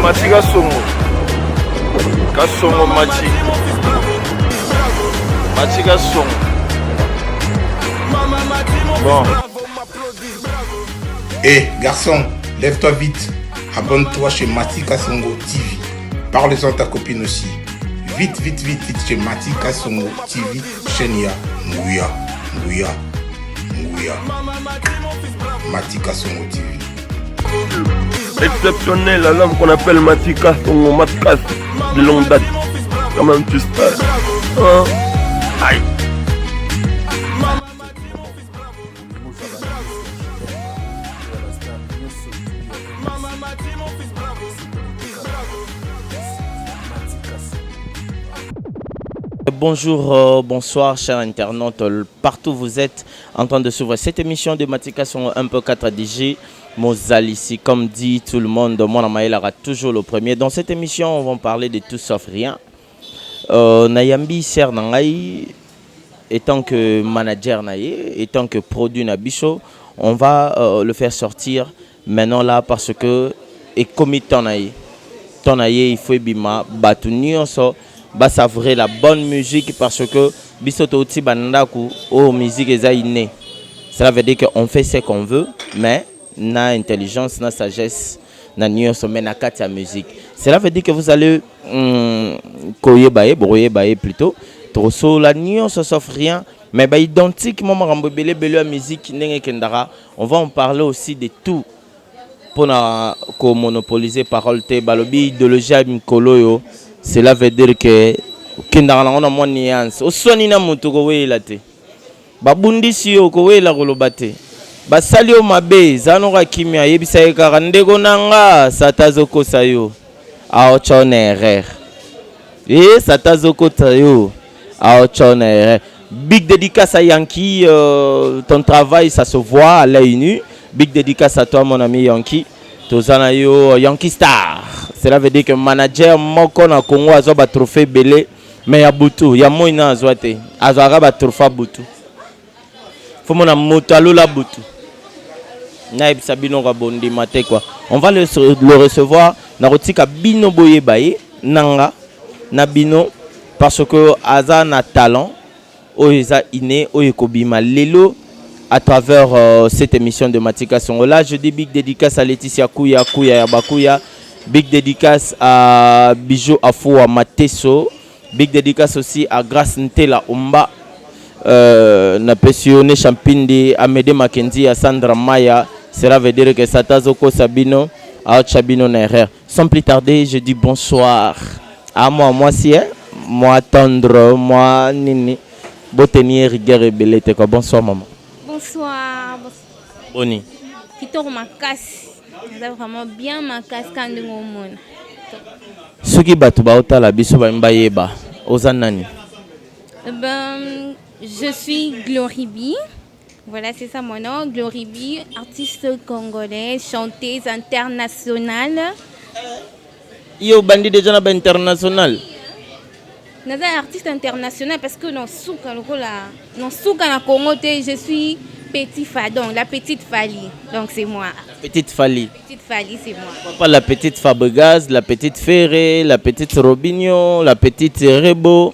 Mati Kasongo. Kasongo Mati. Mati Kasongo. Bon. Hé, garçon, lève-toi vite. Abonne-toi chez Mati Kasongo TV. Parle-en à ta copine aussi. Vite, vite, vite, vite chez Mati Kasongo TV. Chenia, Ngouya, Ngouya, Ngouya. Mati Kasongo TV. Exceptionnel, la lame qu'on appelle Mati Kasongo, Matkas, de longue date. Quand même, tu sais. Hein? Aïe. Bonjour, bonsoir chers internautes, partout vous êtes en train de suivre cette émission de Mati Kasongo un peu 4 DG Mozalici. Comme dit tout le monde, mon Maël aura toujours le premier. Dans cette émission, on va parler de tout sauf rien. Nayambi Ser Nangaï, étant que manager Naye, étant que produit Nabicho, on va le faire sortir maintenant là parce que et comme Tonaye, il faut bima batunionso. Bah savourer la bonne musique parce que bisoto uti bandaku o musique est. Cela veut dire qu'on fait ce qu'on veut, mais na intelligence, na sagesse, na nuance, mais na katia musique. Cela veut dire que vous allez koye baye, broyer baye plutôt. Trop la nuance sauf rien, mais bah identiquement marambo belé belé musique n'enge kendara. On va en parler aussi de tout pour na ko monopoliser parole te balobi idéologie mkoloyo. Cela veut dire que kindanga on a moins nuance. Osoni na mutu ko wela te. Babundi si yo ko wela ko lobate. Basali o mabe zano ka kimia yebisa eka ndeko nanga satazoko sayo. Ao chonerer. Satazoko sayo. Ao chonerer. Big dédicace à Yankee, ton travail ça se voit à l'œil nu. Big dédicace à toi mon ami Yankee. Tozana yo Yankee Star. Cela veut dire que manager moko na Congo azo ba trophée belé mais ya butu ya moina azoate azara ba trophée butu. Faut mona moto alola butu. Na ebisa bino ka bondi maté quoi. On va le recevoir na rotika bino boye baye nanga na bino parce que aza na talent oeza iné oyekobima lelo à travers cette émission de Mati Kasongo. Là je dis big dédicace à Laetitia Kouya ya Bakuya. Big dédicace à Bijou Afou à Mateso. Big dédicace aussi à Grace Ntela Umba. Na Pessionné Champindi, Amédé Mackenzie, à Sandra Maya. Cela veut dire que Satazoko Sabino, à Chabino Nerer. Sans plus tarder, je dis bonsoir. À moi si, moi tendre, moi nini. Botenier rigueur et belete quoi. Bonsoir maman. Bonsoir. Boni. Kitoro makasi. C'est vraiment bien ma cascade de mon monde. Ce qui bat tout la biso ba yeba ozanani. Je suis Glory B. Voilà, c'est ça mon nom, Glory B, artiste congolaise, chanteuse internationale. Yo bandi déjà na international. Naza artiste international parce que dans souka na Congo je suis Petit Fadon, la petite Fali. Donc c'est moi. Petite Fali. Petite Fali, c'est moi. Pas la petite Fabregas, la petite Ferré, la petite Robinho, la petite Rebo.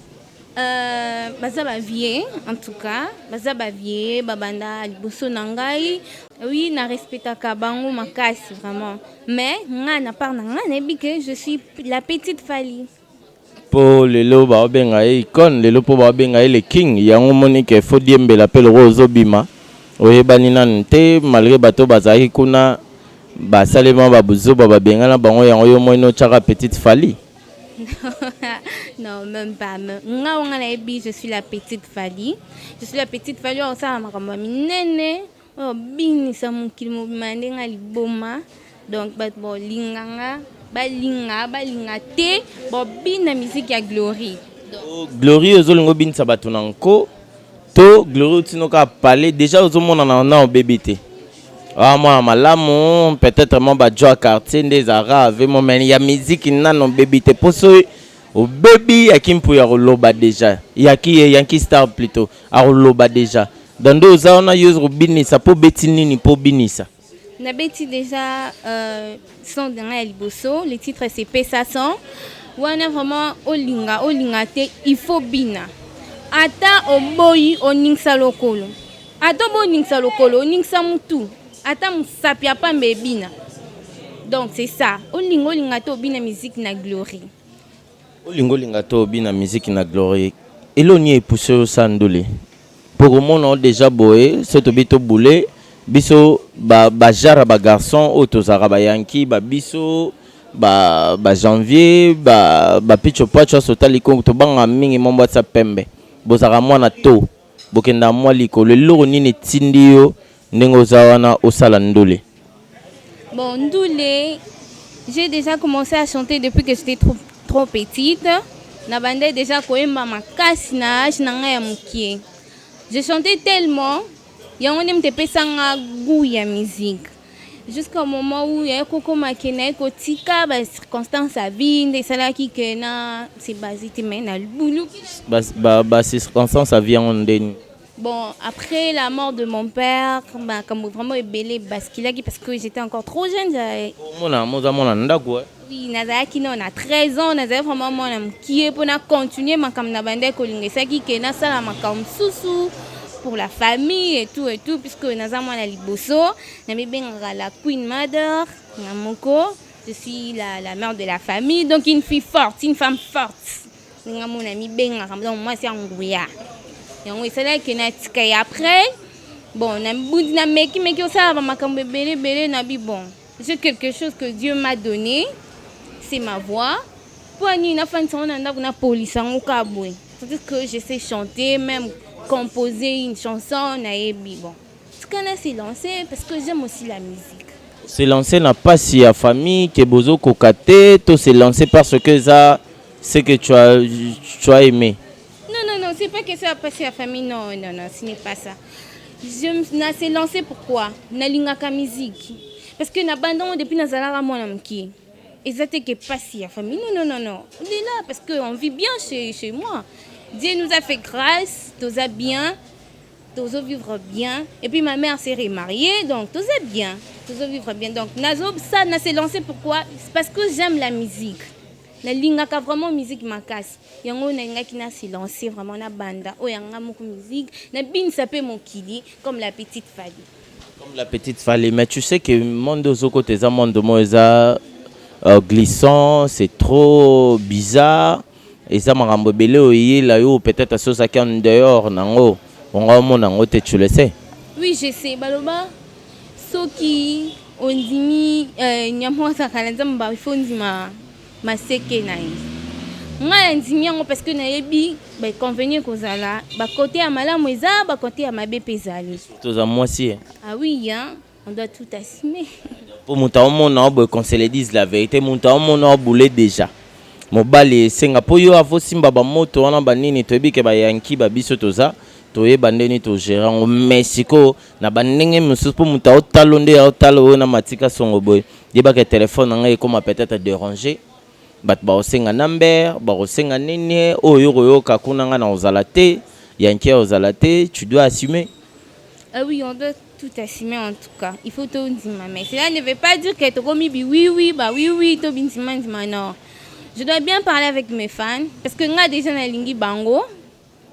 Bazaba vie, en tout cas. Bazaba vie, babanda liboso nangai. Oui, na respecta kabango makasi vraiment. Mais nga na part nga nebi que je suis la petite Fali. Po lelo ba benga icon, lelo po ba benga le king. Yango monique faut diembe l'appel Rozo Bima. Oyebani nante malgré bato bazaki kuna basalema babuzo babenga na bango yango yo moino chaka petite Fali. Non, même pas. Je suis la petite Fali. Je suis la petite Fali. On s'en rend minene. Oh, bini sa mon kilmo mande nga liboma. Donc bon linganga, balinga te. Bon bina musique ya Glory. Glory ozolingo bin sabatunanko. To Glory tinoka parler déjà aux hommes na bébé. Ah moi malamu peut-être mon badjo quartier des arabes avec mon mais il y a musique na non bébé te poso au baby akimpu ya loba déjà Yankee Star plutôt a loba déjà dans deux on a use binisa po betinini po binisa Nabeti déjà son dernier liboso, le titre c'est Pessason. On a vraiment olinga te il faut bina. Ata oboyi oningsa lokolo. Ata bo oningsa lokolo, oningsa mutu. Ata musapia pa mbebina. Donc c'est ça. Olinga te obina musique na glory. Olinga te obina musique na glory. Eloni poussé au sandolé. Pour le moment déjà boé, c'est obito boulé. Biso ba jara ba garçon otozara ba yanki ba biso ba janvier ba picho pacho sotali ko to banga mingi mombo sa pembe bozara mwana to bokenda mwa liko le loro nini tindio ndengo zawana osala ndole. Bon ndule, j'ai déjà commencé à chanter depuis que j'étais trop petite. Na bande déjà koyemba makasi na âge na nga ya mukie. Je chantais tellement yango nde mtepesanga goût ya musique jusqu'au moment où ya koko makena ko tika ba circonstances à vie ndesalaki que na c'est basé na lubulu ba circonstances à vie en ndeni. Bon, après la mort de mon père, comme vraiment belé basculaki parce que j'étais encore trop jeune. Oui, nazaki non na 13 ans, nazaki vraiment mona mkie pour na continuer makam na bande ko lingesaki que na sala makam susu pour la famille et tout, puisque nous avons la liboso, nous avons la Queen Mother, je suis la mère de la famille, donc une fille forte, une femme forte. Nous avons mon ami donc moi c'est Angouya. Et c'est là que nous après, bon, bon, j'ai quelque chose que Dieu m'a donné, c'est ma voix. Pour une femme, on a police, c'est-à-dire que je sais chanter, même composer une chanson, bon. Ce qu'on a s'est lancé parce que j'aime aussi la musique. C'est lancé n'a pas si la famille que bozo kokate, tout c'est lancé parce que ça c'est que tu as aimé. Non, c'est pas que ça a passé à la famille, non, ce n'est pas ça. Je s'est lancé pourquoi? Na lingaka musique. Parce que na bandon depuis nazala mona mki. Et ça t'est que pas si la famille. Non. On est là parce qu'on vit bien chez moi. Dieu nous a fait grâce, tous a bien, tous a vivre bien. Et puis ma mère s'est remariée, donc tous a bien, tous a vivre bien. Donc Nazob, ça n'a s'est lancé pourquoi? C'est parce que j'aime la musique. La lingaka vraiment musique ma casse. Yango na linga qui n'a s'est lancé vraiment na banda. Oh yanga moko musique. Na bin sapé mon kili comme la petite Fally. Comme la petite Fally. Mais tu sais que le monde aux côtés, le monde de Moïsa glissant, c'est trop bizarre. Et ça m'a rembobelé là où peut-être à ce qui en dehors nango on va mon nango tu le sais. Oui, je sais baloba soki ondimi nyamwa sakalanza mba fondima maseke nayi. Nga ndimi yango parce que nayebi ba convenir kozala ba côté ya malamu eza ba côté ya mabe pezali. Tous à moi si. Ah oui hein, on doit tout assumer. Pour mon temps mon nom qu'on se le dise la vérité mon temps mon nom boulé déjà. Mobali senga po yo avo simba ba moto wana banini toyebi ke ba yanki ba biso toza toye bandeni to gérant Mexico na banenge mususu po muta otalonde otalo na matika songo boy yeba ke téléphone nga ekoma peut-être déranger bat ba osenga number ba osenga nini oyo koyoka kuna nga na ozalate yanki ozalate tu dois assumer. Ah oui, on doit tout assumer en tout cas. Il faut tout dire mais cela ne veut pas dire que tu komi bi oui to bintima non. Je dois bien parler avec mes fans parce que nga déjà na lingi bango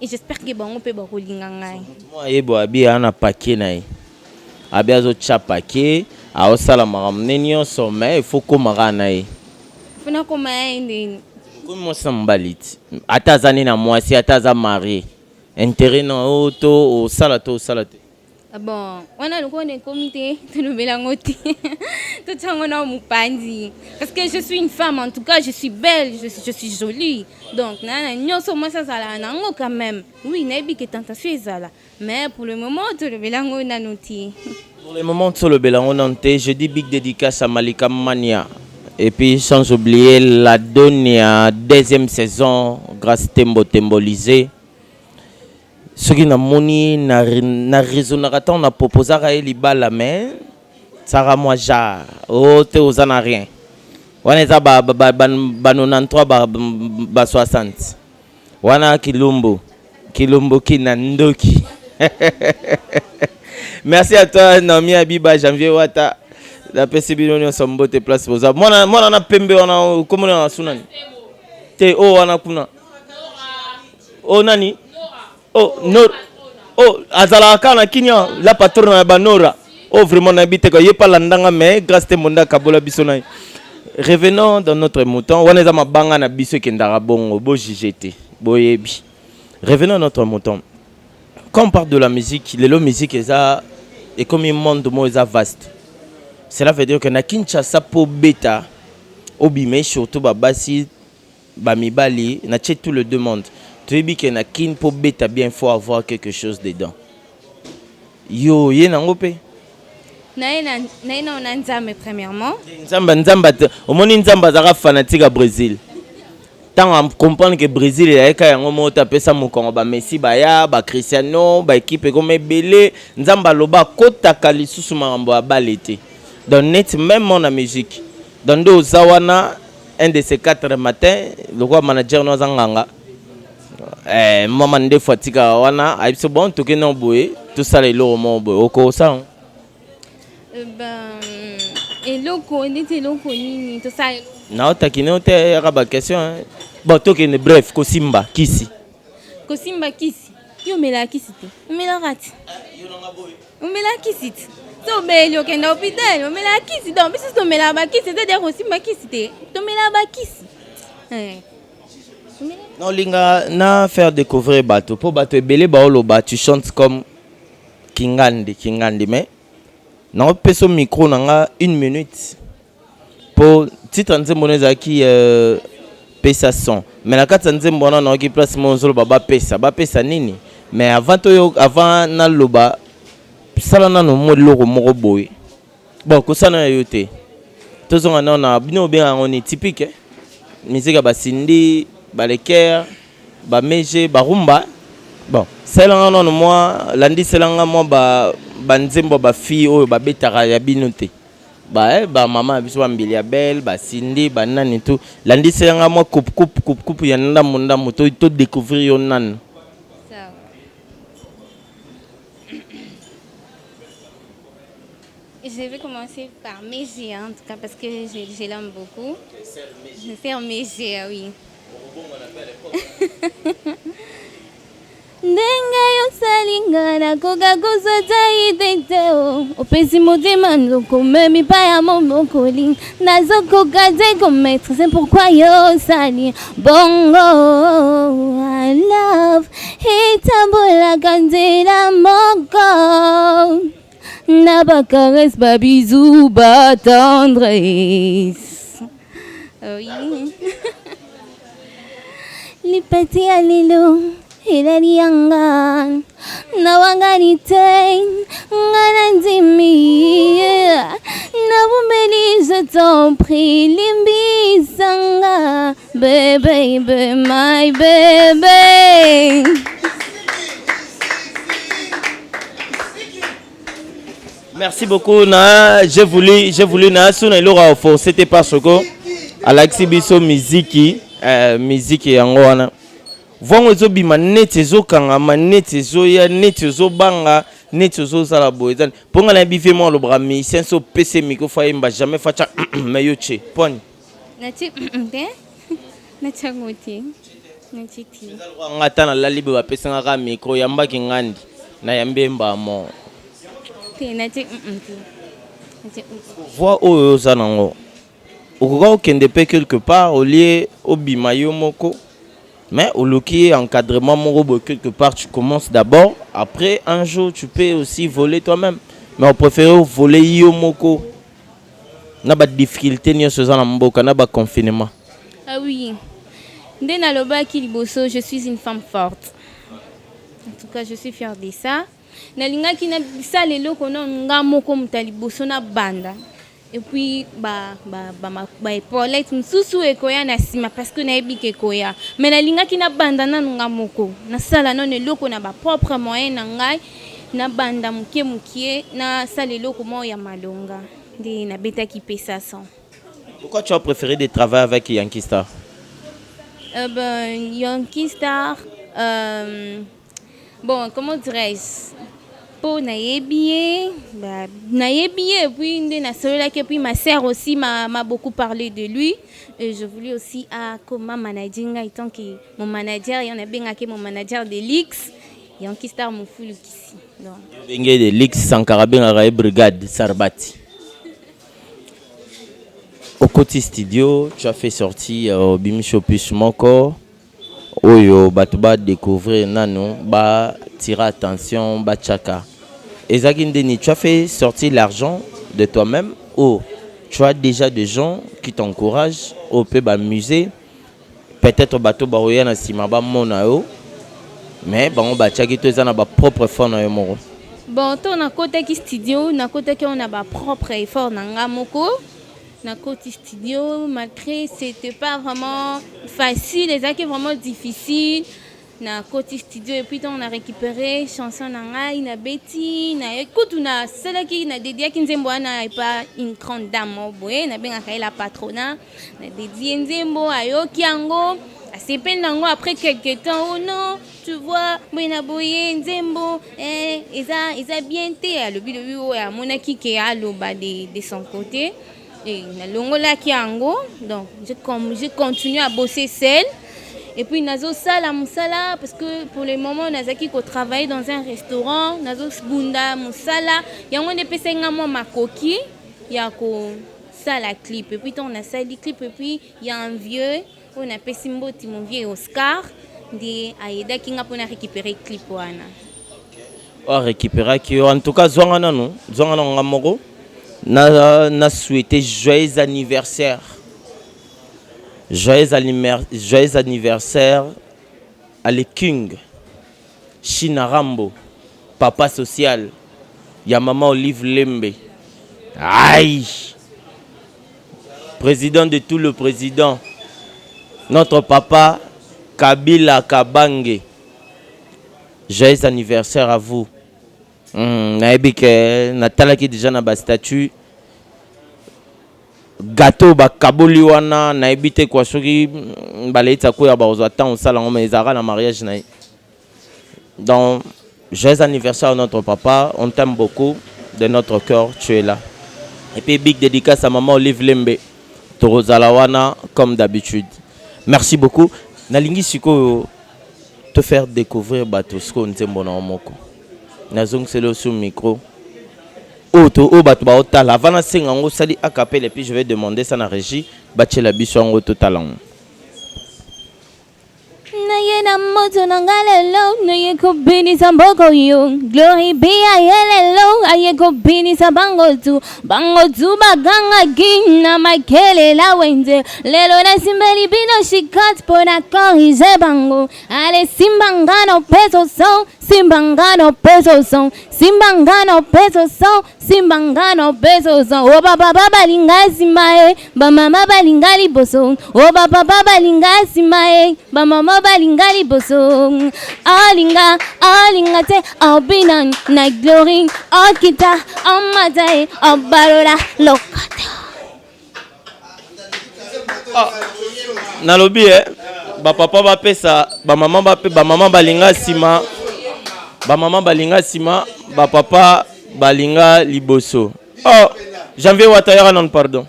et j'espère que bango peut bako linga ngai. Moi yebo abi ana paquet nae. Abi azo cha paquet a osala maramnenyo sommet il faut komara nae. Funa koma ende. Comment ça mbalit? Atazani na mwasi ataza marié. Intérêt na auto au salato salate. Ah bon, on a le comité de l'Obelangote. Tout ça, on a mon pandi. Parce que je suis une femme, en tout cas, je suis belle, je suis jolie. Donc, nous sommes quand même. Oui, Nabi qui est tentation. Mais pour le moment, tout le Belango n'a noti. Pour le moment, tout le Belango n'a noti. Je dis big dédicace à Malika Mania. Et puis, sans oublier la dernière deuxième saison, grâce Tembo Tembolisé. Ce qui n'a moni na raisonnera on a proposé à Eliba mais ça ra moi ja oh te aux n'a rien wana za ba 93 ba 60 wana kilumbo kinandoki. Merci à toi Naomi Abiba Janvier Wata La PCB son bote place pour ça. Moi on a pembe on a comment on a sunani. Te o on a kuna. Oh nani? Oh no. Oh azala kana kinya la patronne na banora. Oh vraiment na bite ko yepa landanga mais grâce te monda kabola bisonai. Revenons dans notre mouton. On est à ma banga na biso kendara bongo bo jijete. Boyebi. Revenons à notre mouton. Quand on parle de la musique, les musique est comme un monde vaste. Cela veut dire que na Kinshasa po beta obime surtout babasi bamibali na tout le demande. Tu dis que na kin po beta bien faut avoir quelque chose dedans. Yo yé nangope. Naina on nzambe premièrement. Nzamba au monde nzamba zara fanatique à Brésil. Tant on comprend que Brésil est ka yango mo taper ça mokongo ba Messi ba ya ba Cristiano ba équipe comme belé nzamba loba kota kali susu mambo abalete. Donc net même mon musique. Dans deux zawana un de ces 4 matin le roi manager no zanganga. Maman de fatika wana aibso bon to ke non boye tout ça les lo mo boye oko ça. Et loko nini tout ça. Non takine te raba question. Bon to ke bref kosimba kisi. Kosimba kisi. Yo mela kisi te. Mela rati. Mela kisi te. So belio kenda hôpital, mela kisi donc bis to mela ba kisi te de kosimba kisi te. To mela ba kisi. Non linga na faire découvrir bateau pour bateau belé ba oloba tu chantes comme Kingandi mais non peso micro nanga 1 minute pour titre nzembo qui pesa son mais la kata nzembo na ki place monzolo ba pesa nini mais avant na loba sala na no modelo moko boy bon ko sana yote tozonga na bino bien on est typique musique ba sindi ba leker ba meje ba rumba bon selanga non moi landi selanga moi ba nzembo ba fille o ba betara ya binote ba mama biso ba mbili ya belle ba sindi ba nani tout landi selanga moi coupe ya ndamunda moto to découvrir yo nan. Je vais commencer par Méger, en tout cas, parce que je l'aime beaucoup. Je fais Méger, oui. Ndenga yo salingana koga kozota ideteo opesi motema nzoko memi pa ya momokoli nazoko kaze commettre c'est pourquoi yo sali bongo I love itambola kanzela moko na ba caresse ba bisou ba tendresse. Oui. Li petit alilo Hilarianga Nawanganite Nganandimi Nawumeli je t'en prie Limbi Sanga Baby, my baby. Merci beaucoup na j'ai voulu na suna ilora fo c'était parce que à l'exhibition musique yango wana vongo zo bima neti zo kanga maneti zo ya neti zo banga neti zo sala boyzan ponga na bife mo lo bra musicien so PC micro fa imba jamais facha mayoche poni nati te nati ngoti nati ti ngata na lalibe ba pesa ngaka micro yamba kingandi na yambemba mo te nati voix oyo zanango okoka okende pe quelque part au lieu obima yo moko. Mais au loki encadrement morobo quelque part tu commences d'abord, après un jour tu peux aussi voler toi-même. Mais on préfère voler yo moko. Na ba difficulté ni so za mboka na ba confinement. Ah oui. Ndena loba ki liboso, je suis une femme forte. En tout cas, je suis fière de ça. Na linga ki na bisa lelo kono nga moko mutaliboso na banda. Et puis ba épaulet msusu ekoya na sima parce que na ebike koya mais na linga ki na banda na nga moko na sala non eloko na ba propre moyen na ngai na banda mukie na sala eloko mo ya malonga ndi na beta ki pesa sans. Pourquoi tu as préféré de travailler avec Yankee Star? Yankee Star bon comment dirais-je po nayebi et puis puis ma sœur aussi m'a beaucoup parlé de lui et je voulais aussi comment manager étant que mon manager il y en a bien que mon manager de l'X et on qui star mon fou ici donc bengue de l'X Sankara benga brigade Sarbati. Au côté studio tu as fait sortir Bimisho Plus Moko oyo batuba découvrir nano ba tirer attention ba chaka. Ezagindeni, tu as fait sortir l'argent de toi-même ou tu as déjà des gens qui t'encouragent au peu musée peut-être bateau baroya na sima ba mona yo mais bon ba chaki to ezana ba propre effort na yo moko. Bon to na côté qui studio na côté qui on a ba propre effort na ngamoko na côté studio malgré c'était pas vraiment facile les actes vraiment difficile na côté studio et puis on a récupéré chanson na ngai na Betty na écoute na celle qui na dédié qui nzembo na pas une grande dame boye na benga la patrona na dédié nzembo ayo kiango asepel nango après quelques temps oh non tu vois boyena boye nzembo eza bien te le bido ya monaki ke aloba de son côté et na longola kiango donc je continue à bosser seule. Et puis nazo sala musala parce que pour le moment nazaki ko travailler dans un restaurant nazo bunda musala yango ne pesenga mo makoki ya ko sala clip et puis on a sali clip et puis il y a un vieux on a pesimboti mon vieux Oscar ndi aida kinga pour récupérer clip wana récupérer qui en tout cas zwanga ngamoko na souhaiter joyeux anniversaire. Joyeux anniversaire à le King China Rambo, papa social, ya maman Olive Lembe. Aïe! Président de tout le président, notre papa Kabila Kabange. Joyeux anniversaire à vous. Naebi ke natala ki déjà na ba statut. Gâteau ba kaboli wana na ebite kwa soki balaita ko ya ba ozata on sala ngoma ezara na mariage na. Donc joyeux anniversaire à notre papa, on t'aime beaucoup de notre cœur, tu es là. Et puis big dédicace à maman Olive Lembe. Torozala wana comme d'habitude. Merci beaucoup. Nalingi siko te faire découvrir Batosko Nzembo na moko. Nazong selo sur micro. Au batba au tala vana sengango sali acapella et puis je vais demander ça na régie bachela bisongo to talent. Na moto nangalelo na yeko bini samboko yo glory be ayelelo ayeko bini sabango tu baganga gina makele la wenze lelo na simbeli bino shikat pona corriger bango ale simbangano peso son simbangano peso son simbangano peso son simbangano peso son o baba balinga simae ba mama balinga liboso o baba balinga simae ba mama balinga liboso alinga te albinan na glory akita amatae abarola lokata nalobi ba papa ba pesa ba mama balinga sima ba papa balinga liboso. Oh janvier watayara non pardon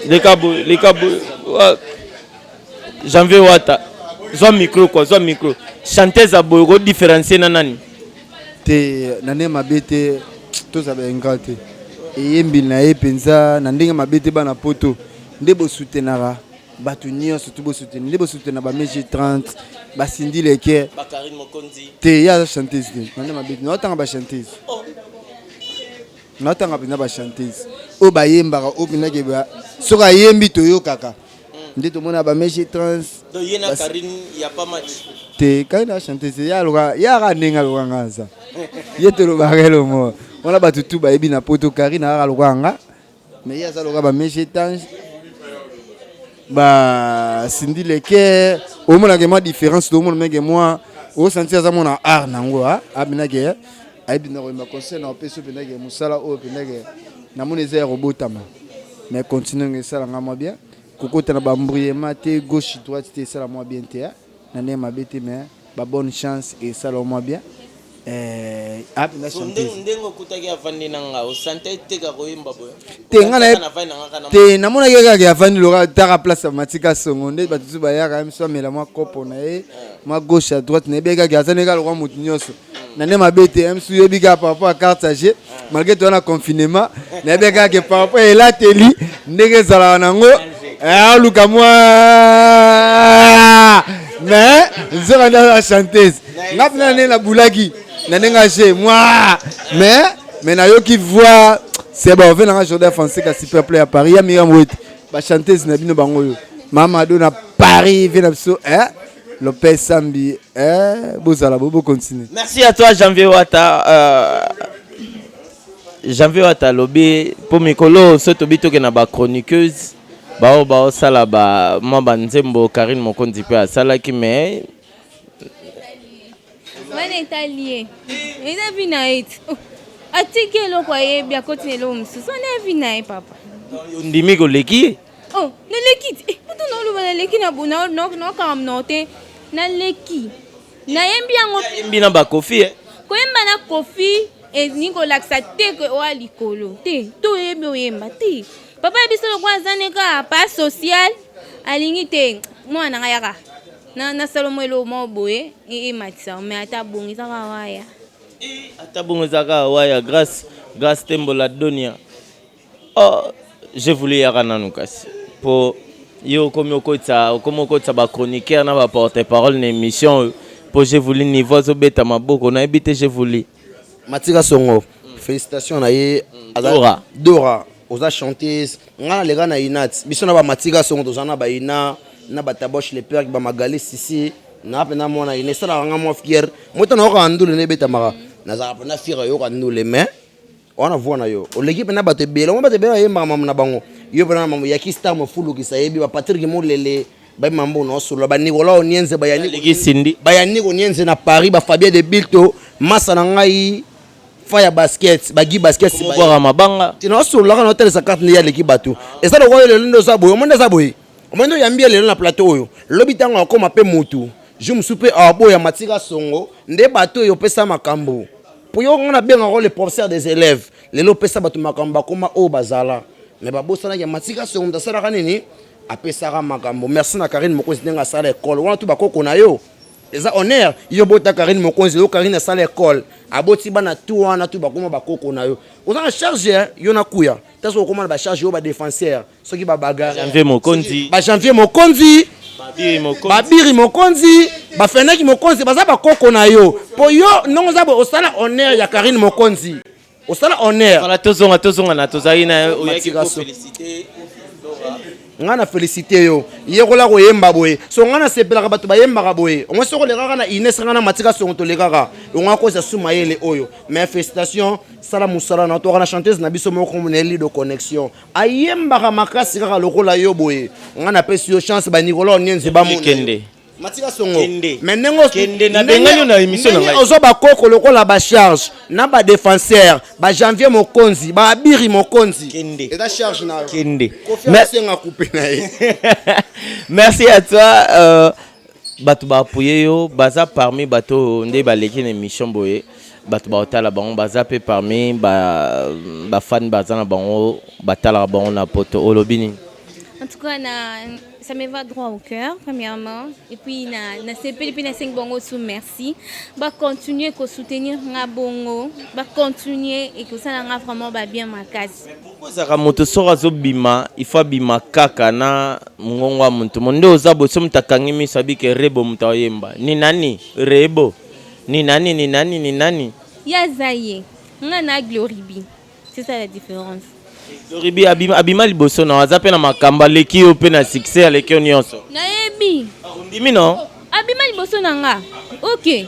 les kabou janvier wata zo micro quoi zo micro chanteuse aboyo différencier na nani te nane mabete to za bengate eyembi na epenza na ndenge mabete bana poto ndebo soutenara batu nyonso to bo soutenir ndebo soutenir ba meje 30 ba Cindy Leke ba Karine Mokonzi te ya chanteuse nane mabete no tanga ba chanteuse no tanga bina ba chanteuse o ba yembaka o bina ke ba soka yembi to yo kaka ndito mona ba meje 30 do yena Karine ya pas match te kana chanteuse ya loka ya ga nenga loka ngaza yetelo ba relo mo on a battu tout ba ebi na poto Karine na loka nga mais ya za loka ba meje 30 ba Cindy Leke au moins la différence tout le monde mais moi au sentir ça mon art nango abina ke abina ko ma conseil na peso bina ke musala o bina ke na mon ezero robotama mais continuer ça la ngama bien kokota na ba mbriema te gauche droite te ça la moi bien te na ne ma bete mais ba bonne chance et ça la moi bien apena chanteuse ndenge okutaki afandi na nga osante teka koyemba boye te namonaki kaka afandi loka taka place ya Matika Songo nde bato mosusu bayaka miso amela mwa kopo na ye mwa gauche à droite nayebi kaka azani kaka lokwa motu nyonso na nde mabe te misu yebi kaka par rapport à carte age malgré toza na confinement nayebi kaka par rapport elateli ndenge ezalaka nango aluka mwa mais nzoka nde aza chanteuse nga mpena nde nabulaki na ndenge age moi mais nayoki voix c'est bon ofe nanga Jordan Fonseca super play à Paris ya Miriam Wete bachanteuse na bino bango oyo Mamado na Paris ve na biso Lopez Sambi bozala bo continue. Merci à toi Janvier Wata Janvier Wata lobi po mikolo so to bito ke na ba chroniqueuse bao sala ba mamba nzembo Karine Mokonzi pe asala ki mais wana etalié eza vina it atiki eloko yebi akoti eloko mosusu wana evi na ye papa ndimi koleki oh naleki putu naoloba naleki na nokaka mno te naleki nayembi yango yembi na bakofi koyemba na kofi elingi kolakisa te oya likolo te to oyebi oyemba te papa yebiso lokwa aza neka pa social alingi te mwana nga yaka nasala mo elo mo boye ematisa me ata bongisa ka waya ata bongisa waya grâce tembola donia je voulais yaka nanu kasi po yo komi okotisa ba chroniqueur na ba porte-parole na émission po je voulais niveau zobeta maboko na ebite je voulais Matika Songo félicitations na ye Dora oza chanteuse ngana lega na inat biso na ba Matika Songo tozana ba ina na bataboche le père ba magali sisi na pena mona ine sala nga mo fier mota na ko ndule ne beta maka na za pena fier yo ko ndule mais ona vona yo o l'équipe na bato bela mo bato bela yemba mama na bango yo pena mama ya ki star mo fulu ki sa yebi ba Patrick mo lele ba mambo no solo ba Nicolas Onienze ba yani legi sindi ba yani Onienze na Paris ba Fabien de Bilto masa na ngai fire basket bagi basket si ba mabanga tino solo la na hotel sa carte ya l'équipe bato et ça le ko le ndo sa boyo mo nda sa boyo omendo yambia lelo na plateau oyo lobi tango akoma pe mutu je me soupe abo ya Matika Songo nde bato yo pesa makambo po yo ngana benga ko le professeur des élèves lelo pesa bato makambo koma o bazala mais babosana ya Matika Songo ndasala kanini apesa ka makambo merci na Karine Mokonzi ndenga sala école wana tu bakoko na yo eza honneur yo bota Karine Mokonzi yo Karine sala école aboti bana tu wana tu bakoma bakoko na yo oza charge yo na kuya taso okoma ba charge yo ba défenseur soki ba bagarre Janvier Mokonzi ba Janvier Mokonzi babiri Mokonzi ba Fenaki Mokonzi baza bakoko na yo po yo ndongo za bo osala honneur ya Karine Mokonzi osala honneur ala tozonga na tozali na oyaki ko féliciter ngana féliciter yo yekola ko yemba boye so ngana sepela bato ba yemba boye on so ko le kaka na Ines ngana Matika Songo to le kaka on ko sa sumayele oyo mais félicitations sala musala na to kana chanteuse na biso moko moneli de connexion ayemba makasi kaka lokola yo boye ngana pesi yo chance ba Nicolas Onienze ba mo kende Matika Songo mais kende na benganyo na émission na ngai ozo ba koko lokola ba charge na ba défenseur ba Janvier Mokonzi ba Abiri Mokonzi kende et la charge na kende merci nga couper na ye merci à toi bato ba apuye yo baza parmi bato nde baleki na émission boye bato ba otala bango baza pe parmi ba fan baza na bango batala bango na poto olobini en tout cas ça me va droit au cœur, premièrement. Et puis, na CP, puis na 5 bongo sous merci. Bah, continuer à soutenir nga bongo. Bah, continuer et que ça n'a vraiment bien ma case. Pourquoi ça a moto sora zo bima, il faut bima kaka na mungongwa muntu. Monde ozabo somme takangimi sabi ke rebo mutayemba. Ni nani? Rebo. Ni nani? Ya zaye. Nga na gloribi. C'est ça la différence. Ribi abima liboso na waza pe na makamba leki yo pe na succès aleki nyonso na ebi ndimi no abima liboso na nga OK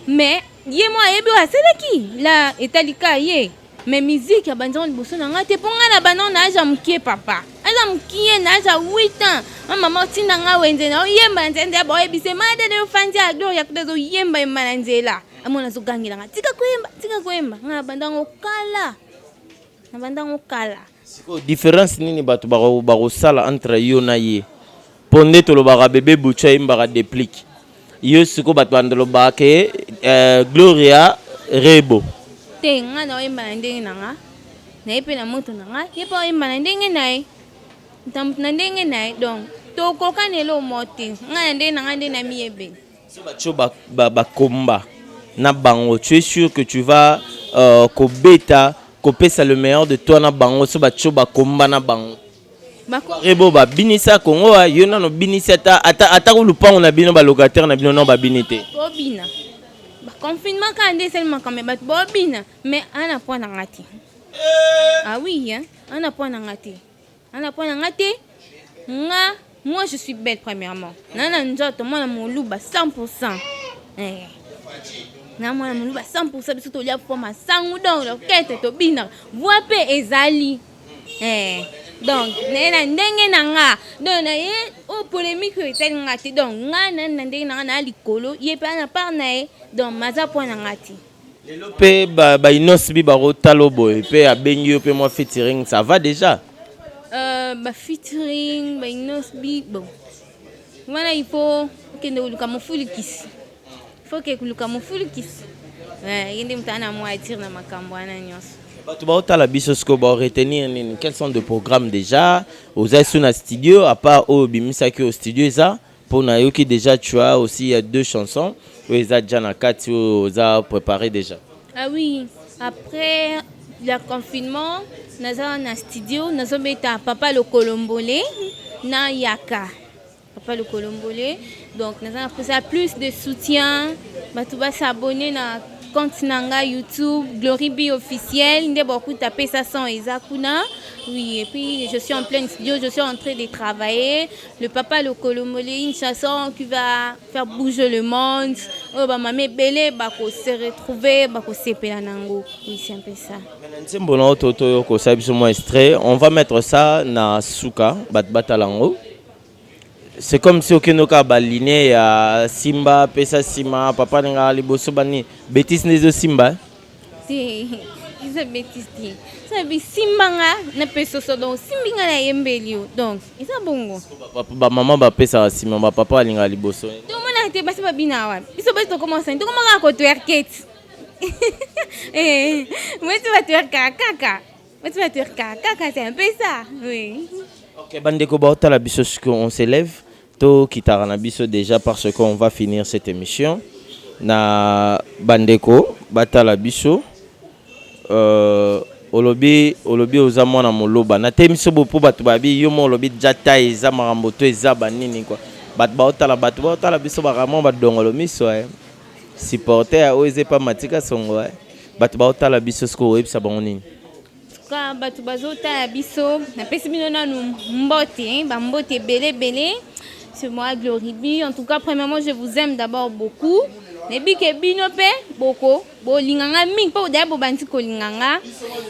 mais ye mo ebi wa seleki la etalika ye mais musique ya banzon liboso na nga te ponga na banon na aja mkie papa aja mkie na aja 8 ans mama tinda nga wenze na yemba nzende ba ebise made de fandi a gloria kutezo yemba emana nzela amona zo gangila nga tika koyemba nga bandango kala na bandango kala siko différence nini bato baro sala entre yo na ye ponde to lo bara bébé bucha imbara déplique yo siko bato andelo ba ke Gloria Rebo. te nga na oyemba na ndenge na nga na ye mpe na moto na nga ye mpe oyemba na ndenge na ye moto na ndenge na ye donc tokokana eloko te nga na ndenge na nga nde na miyebeli So bakomba na bango, tu es sûr que tu vas kobeta kopesa le meilleur de toi na bango so bacho bakomba na bango. Rebo ba binisa Congo yo na no binisa ata ko lupango na bino ba locataire na bino no ba binité. Bobina. Ba confinement ka ndé seulement quand même bobina mais ana point na ngati. Ah oui hein, ana point na ngati. Ana point na ngati. Nga moi je suis belle premièrement. Nana njoto moi na moluba 100%. Na moi na moluba 100% biso to lia forma sangu donc le kete to bina. Voix pe ezali. Donc na ndenge na nga donc na ye o polémique etel ngati donc nga na ndenge na nga na likolo ye pa na par na ye donc maza point na ngati lelo pe ba inosbi ba rotalo boy pe abengi yo pe moi featuring ça va déjà ba featuring ba inosbi bon voilà il faut que nous luka mofulikisi faut que luka mofulikisi yende mtana moi attire na makambo ana nyonso. Tu vas la biso ce que va retenir quels sont de programmes déjà aux na studio à part au bimisaki au studio ça pour nayoki déjà tu as aussi 2 chansons où ils a déjà na kati aux a préparé déjà. Ah oui, après le confinement naza na studio nazo beta papa le Colombole na Yaka papa le Colombole donc naza na plus de soutien ba tu vas s'abonner na compte nanga YouTube Glory Be officiel ndé beaucoup taper ça sans Ezakuna. Oui et puis je suis en plein studio, je suis en train de travailler le papa le Colomole une chanson qui va faire bouger le monde. Oh ba mamé belé ba ko se retrouver ba ko sepela nango. Oui c'est un peu ça. Nzembono toto ko sabiso mo extrait, on va mettre ça na suka batalango. C'est comme si okenoka baline ya Simba pesa Sima papa nga liboso bani bêtise nezo Simba. Si c'est bêtise ti. Ça bi Simba nga na peso so donc Simbinga na yembelio. Donc, isa bongo. Ba maman ba pesa Sima ba papa alinga liboso. Tout mona te basi ba binawa. Biso ba to commencer. To comment ko twerket. Moi tu vas twerka kaka. Moi tu vas twerka kaka c'est un peu ça. Oui. Ok, bandeko baota la biso on s'élève to kitara na biso déjà parce qu'on va finir cette émission na bandeko bata la biso olobi oza mwana moloba na temiso bopo batu babi yo mo olobi jata eza marambo to eza banini quoi batu baota la biso baramon badongolo miso supporter o eze pa matika songo batu baota la biso sko websa bangonini ka batu bazota ya biso na pesi bino nanu mbote ba mbote belé c'est moi Glory Be en tout cas premièrement je vous aime d'abord beaucoup nebi ke bino pe boko bo linganga mingi po da bo banti ko linganga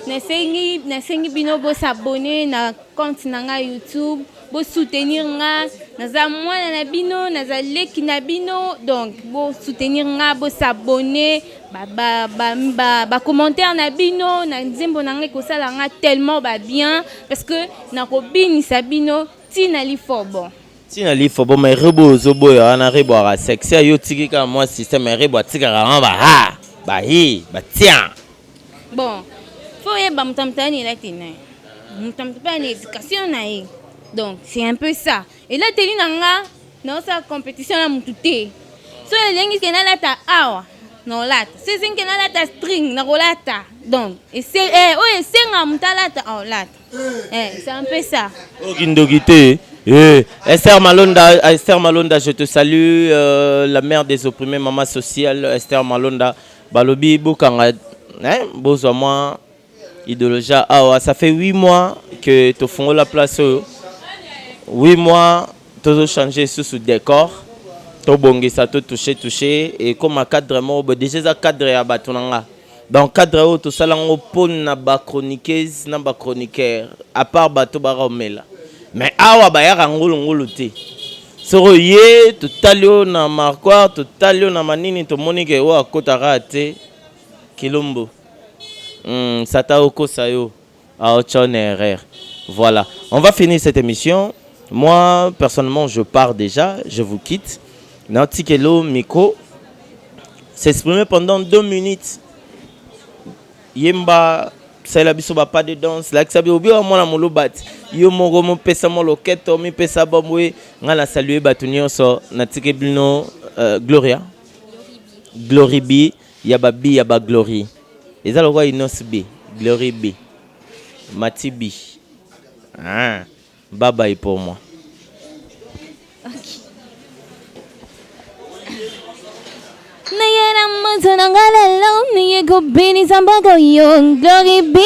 na sengi bino bo s'abonner na compte nanga YouTube bo soutenir nga naza mwana na bino naza leki na bino donc bo soutenir nga bo s'abonner ba commentaire na bino na nzembo nanga ko sala nga tellement ba bien parce que na ko binisa bino tina li fo bon tina li fo bon mais rebo zobo ya na rebo ara sexy yo tiki ka moi système rebo tika ka ba tiens bon faut y ba mtamtani la tina mtamtani éducation na yi donc c'est un peu ça et là teli nanga na sa compétition na mututé so elengi ke na lata awa no lata c'est que na lata string na rolata donc et c'est nga mutalata awa lata c'est un peu ça okindokité Esther Malonda, je te salue, la mère des opprimés, maman sociale, Esther Malonda, Balobi Boukanga, bozo moi, idéologie, ça fait 8 mois que tu fais la place, 8 mois, tu as changé sous décor, tu as bongé ça, tu as touché, et comme un cadre, déjà un cadre à Batonanga. Dans le cadre, tu as salango pour na ba chroniqueuse, na ba chroniqueur, à part Bato Baromela. Mais awa bayaka ngulu te soro ye totalio na marquoir totalio na manini to monike wa akotaka te kilombo sata oko sayo a ochone erreur. Voilà, on va finir cette émission. Moi personnellement je pars déjà, je vous quitte. Nautikelo Miko s'exprimer pendant 2 minutes yemba sala biso ba pas de danse la sabi obi wa mwana molobati yo moko mo pesa mo loketo mi pesa bomwe ngala saluer batu nyonso na tike bino Gloria Glory B ya ba B ya ba Glory ezalo kwa inos B Glory B Mati B bye bye pour moi. Glory be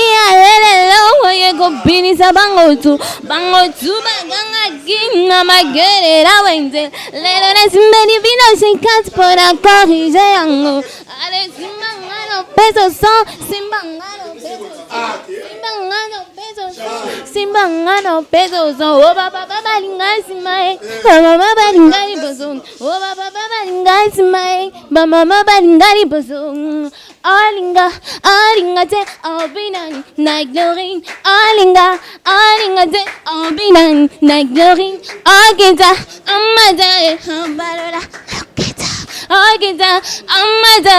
Bini Sabangotu, Bangotu, Baganga, Magere, Wente, let us many Vino, she can't put a corrigiango. Ale Simbangano peso, Simbangano peso, Simbangano peso, oh Baba Balingas, my Baba Balingari Boson, oh Baba Balingas, my Baba Balingari Boson. Alinga, alinga te, obinan, na glory. Alinga, alinga te, obinan, na glory. Agita, amada, ambarola, loketa. Agita, amada,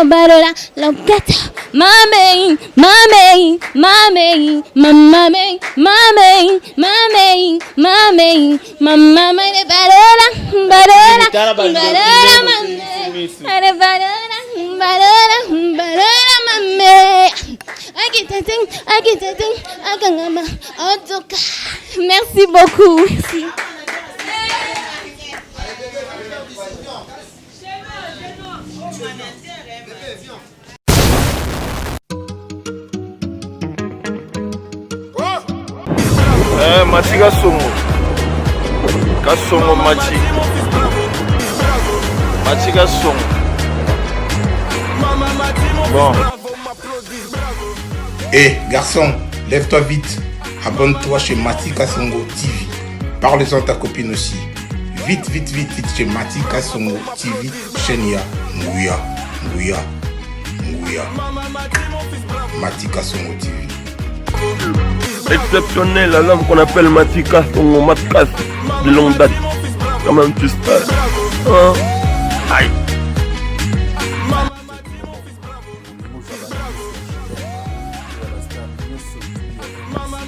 ambarola, loketa. Mame, mame, mame, mame, mame, mame, mame, mama, mame, barola, barola, barola, mame, barola. Merci beaucoup. Merci. Mati Kasongo Mati Kasongo. Bon. Garçon, lève-toi vite. Abonne-toi chez Matika Songo TV. Parle-en à ta copine aussi. Vite chez Matika Songo TV. Chenia, Nguya. Matika Songo TV. Exceptionnel, la lame qu'on appelle Matika Songo Matkas de longue date. Quand même tu sais. Aïe. Mama,